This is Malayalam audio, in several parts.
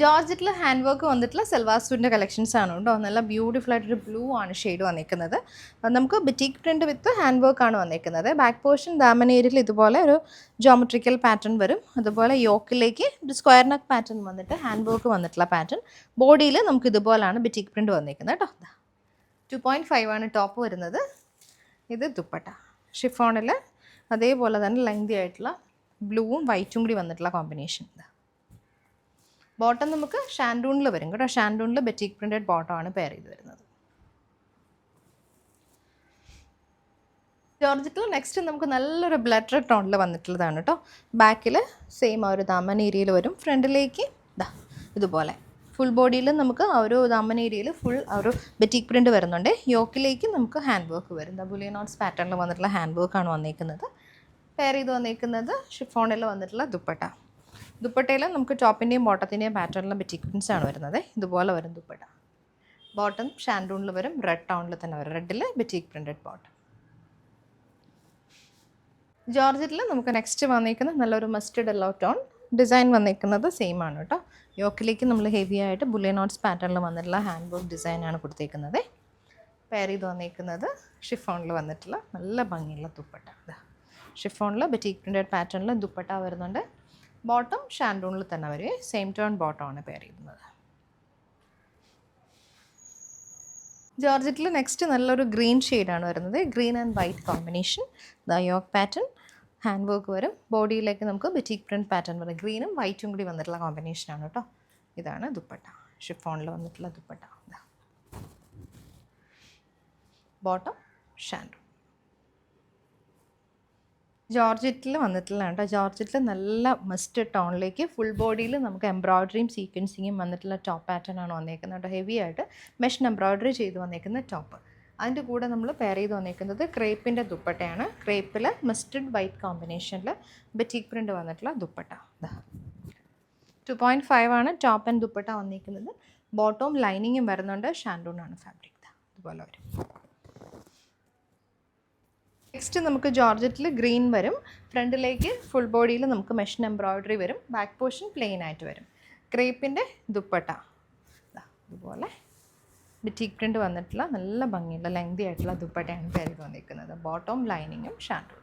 ജോർജറ്റിൽ ഹാൻഡ് വർക്ക് വന്നിട്ടുള്ള സൽവാർ സ്യൂട്ടിൻ്റെ കളക്ഷൻസ് ആണ് കേട്ടോ. നല്ല ബ്യൂട്ടിഫുൾ ആയിട്ടൊരു ബ്ലൂ ആണ് ഷെയ്ഡ് വന്നിരിക്കുന്നത്. നമുക്ക് ബിറ്റീക്ക് പ്രിൻറ്റ് വിത്ത് ഹാൻഡ് വർക്ക് ആണ് വന്നിരിക്കുന്നത്. ബാക്ക് പോർഷൻ ദാമൻ ഏരിയയിൽ ഇതുപോലെ ഒരു ജോമെട്രിക്കൽ പാറ്റേൺ വരും. അതുപോലെ യോക്കിലേക്ക് ഒരു സ്ക്വയർ നെക്ക് പാറ്റേൺ വന്നിട്ട് ഹാൻഡ് വർക്ക് വന്നിട്ടുള്ള പാറ്റേൺ. ബോഡിയിൽ നമുക്ക് ഇതുപോലെയാണ് ബിറ്റീക്ക് പ്രിൻറ്റ് വന്നിരിക്കുന്നത് കേട്ടോ. 2.5 ആണ് ടോപ്പ് വരുന്നത്. ഇത് ദുപ്പട്ട ഷിഫോണിൽ അതേപോലെ തന്നെ ലെങ്തി ആയിട്ടുള്ള ബ്ലൂവും വൈറ്റും കൂടി വന്നിട്ടുള്ള കോമ്പിനേഷൻ. ബോട്ടം നമുക്ക് ഷാൻഡൂണിൽ വരും കേട്ടോ. ഷാൻഡൂണിൽ ബെറ്റീക്ക് പ്രിൻറ്റഡ് ബോട്ടം ആണ് പെയർ ചെയ്ത് വരുന്നത്. ജോർജറ്റിൽ നെക്സ്റ്റ് നമുക്ക് നല്ലൊരു ബ്ലഡ് റെഡ് ടോണിൽ വന്നിട്ടുള്ളതാണ് കേട്ടോ. ബാക്കിൽ സെയിം ആ ഒരു ദാമൻ ഏരിയയിൽ വരും. ഫ്രണ്ടിലേക്ക് ഇതുപോലെ ഫുൾ ബോഡിയിൽ നമുക്ക് ആ ഒരു ദാമൻ ഏരിയയിൽ ഫുൾ ആ ഒരു ബെറ്റീക്ക് പ്രിൻറ്റ് വരുന്നുണ്ട്. യോക്കിലേക്ക് നമുക്ക് ഹാൻഡ് വർക്ക് വരും. ബുലിയൻ നോട്ട്സ് പാറ്റേണിൽ വന്നിട്ടുള്ള ഹാൻഡ് വർക്കാണ് വന്നിരിക്കുന്നത്. പെയർ ചെയ്ത് വന്നിരിക്കുന്നത് ഷിഫോണിൽ വന്നിട്ടുള്ള ദുപ്പട്ട. ദുപ്പട്ടയിൽ നമുക്ക് ടോപ്പിൻ്റെയും ബോട്ടത്തിൻ്റെയും പാറ്റേണിലും ബെറ്റീക്ക് പ്രിൻറ്റ്സ് ആണ് വരുന്നത്. ഇതുപോലെ വരും ദുപ്പട്ട. ബോട്ടം ഷാൻഡൂണിൽ വരും. റെഡ് ടൗണിൽ തന്നെ വരും. റെഡിൽ ബെറ്റീക്ക് പ്രിൻറ്റഡ് ബോട്ടം. ജോർജറ്റിൽ നമുക്ക് നെക്സ്റ്റ് വന്നിരിക്കുന്നത് നല്ലൊരു മസ്റ്റർഡ് യെല്ലോ ടോൺ. ഡിസൈൻ വന്നിരിക്കുന്നത് സെയിം ആണ് കേട്ടോ. യോക്കിലേക്ക് നമ്മൾ ഹെവി ആയിട്ട് ബുലിയൻ നോട്ട്സ് പാറ്റേണിൽ വന്നിട്ടുള്ള ഹാൻഡ് വർക്ക് ഡിസൈനാണ് കൊടുത്തേക്കുന്നത്. പെയർ ചെയ്ത് വന്നിരിക്കുന്നത് ഷിഫോണിൽ വന്നിട്ടുള്ള നല്ല ഭംഗിയുള്ള ദുപ്പട്ട. ഷിഫോണിൽ ബെറ്റീക്ക് പ്രിൻറ്റഡ് പാറ്റേണിൽ ദുപ്പട്ട വരുന്നുണ്ട്. ബോട്ടം ഷാൻഡൂണിൽ തന്നെ വരും. സെയിം ടോൺ ബോട്ടമാണ് പെയർ ചെയ്യുന്നത്. ജോർജറ്റിൽ നെക്സ്റ്റ് നല്ലൊരു ഗ്രീൻ ഷെയ്ഡാണ് വരുന്നത്. Green and white combination. Yoke pattern hand work വരും. ബോഡിയിലേക്ക് നമുക്ക് ബെറ്റീക്ക് പ്രിൻറ്റ് പാറ്റേൺ വരും. ഗ്രീനും വൈറ്റും കൂടി വന്നിട്ടുള്ള കോമ്പിനേഷനാണ് കേട്ടോ. ഇതാണ് ദുപ്പട്ട. ഷിഫോണിൽ വന്നിട്ടുള്ള ദുപ്പട്ട. ബോട്ടം ഷാൻഡൂൺ. ജോർജറ്റിൽ വന്നിട്ടുള്ളതാണ് കേട്ടോ. ജോർജറ്റിൽ നല്ല മസ്റ്റർഡ് ടോണിലേക്ക് ഫുൾ ബോഡിയിൽ നമുക്ക് എംബ്രോയ്ഡറിയും സീക്വൻസിങ്ങും വന്നിട്ടുള്ള ടോപ്പ് പാറ്റേൺ ആണ് വന്നിരിക്കുന്നത് കേട്ടോ. ഹെവി ആയിട്ട് മെഷീൻ എംബ്രോയ്ഡറി ചെയ്ത് വന്നിരിക്കുന്ന ടോപ്പ്. അതിൻ്റെ കൂടെ നമ്മൾ പെയർ ചെയ്ത് വന്നിരിക്കുന്നത് ക്രേപ്പിൻ്റെ ദുപ്പട്ടയാണ്. ക്രേപ്പിൽ മസ്റ്റർഡ് വൈറ്റ് കോമ്പിനേഷനിൽ ബെറ്റീക്ക് പ്രിൻറ്റ് വന്നിട്ടുള്ള ദുപ്പട്ട. 2.5 ആണ് ടോപ്പ് ആൻഡ് ദുപ്പട്ട വന്നിരിക്കുന്നത്. ബോട്ടവും ലൈനിങ്ങും വരുന്നുണ്ട്. ഷാൻഡൂണാണ് ഫാബ്രിക്. ഇതുപോലെ വരും. നെക്സ്റ്റ് നമുക്ക് ജോർജറ്റിൽ ഗ്രീൻ വരും. ഫ്രണ്ടിലേക്ക് ഫുൾ ബോഡിയിൽ നമുക്ക് മെഷീൻ എംബ്രോയ്ഡറി വരും. ബാക്ക് പോർഷൻ പ്ലെയിൻ ആയിട്ട് വരും. ക്രേപ്പിൻ്റെ ദുപ്പട്ട ഇതുപോലെ ബെറ്റീക്ക് പ്രിൻറ്റ് വന്നിട്ടുള്ള നല്ല ഭംഗിയുള്ള ലെങ്തി ആയിട്ടുള്ള ദുപ്പട്ടയാണ് പെയർ ചെയ്ത് വന്നിരിക്കുന്നത്. ബോട്ടവും ലൈനിങ്ങും ഷാൻഡൂൺ.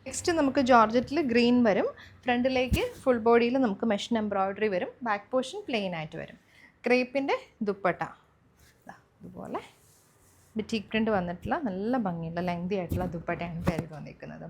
നെക്സ്റ്റ് നമുക്ക് ജോർജറ്റിൽ ഗ്രീൻ വരും. ഫ്രണ്ടിലേക്ക് ഫുൾ ബോഡിയിൽ നമുക്ക് മെഷീൻ എംബ്രോയ്ഡറി വരും. ബാക്ക് പോർഷൻ പ്ലെയിൻ ആയിട്ട് വരും. ക്രേപ്പിൻ്റെ ദുപ്പട്ട ഇതുപോലെ ബെറ്റീക്ക് പ്രിൻറ്റ് വന്നിട്ടുള്ള നല്ല ഭംഗിയുള്ള ലെങ്തി ആയിട്ടുള്ള ദുപ്പട്ടയാണ് പെയർ ചെയ്ത് വന്നിരിക്കുന്നത്.